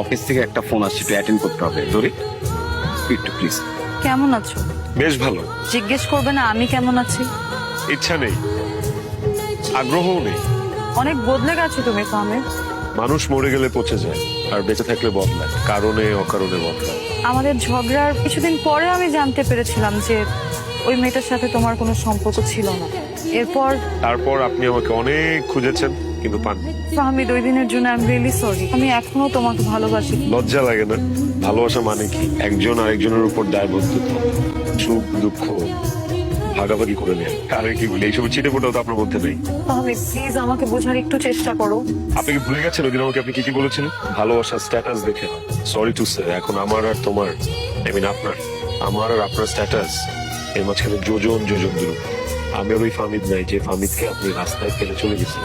Office থেকে একটা phone আসছে, একটু অ্যাটেন্ড করতে হবে। ধরি একটু প্লিজ। কেমন আছো? বেশ ভালো। জিজ্ঞেস করবে না আমি কেমন আছি? ইচ্ছা নেই, আগ্রহও নেই। অনেক বদলে গেছো তুমি ফাহমিদ। মানুষ মরে গেলে পচে যায়, আর বেঁচে থাকলে বদলায়, কারণে অকারণে বদলায়। আমাদের ঝগড়ার কিছুদিন পরে আমি জানতে পেরেছিলাম যে ওই মেয়েটার সাথে তোমার কোনো সম্পর্ক ছিল না। এরপর তারপর আপনি আমাকে অনেক খুঁজেছেন, কিন্তু পান। ফাহমিদ, ওই দিনের জন্য আই এম রিয়েলি সরি। আমি এখনো তোমাকে ভালোবাসি। লজ্জা লাগে না? ভালোবাসা মানে কি? একজন আরেকজনের উপর দায়বদ্ধতা, সুখ দুঃখ ভাগাভাগি করে নেয়। আরে কি বলি, এইসব ছিটে ফোটাও তো আপনার মধ্যে নেই। ফাহমিদ প্লিজ আমাকে বোঝার একটু চেষ্টা করো। আপনি কি ভুলে গেছেন ওইদিন আমাকে আপনি কি কি বলেছিলেন? ভালোবাসার স্ট্যাটাস দেখে। সরি টু সে, এখন আমার আর তোমার, আই মিন আপনার, আমার আর আপনার স্ট্যাটাস এর মাঝখানে যোজন যোজন দূর। আমি আর ওই ফামিদ নাই যে ফামিদকে আপনি রাস্তায় ফেলে চলে গেছেন।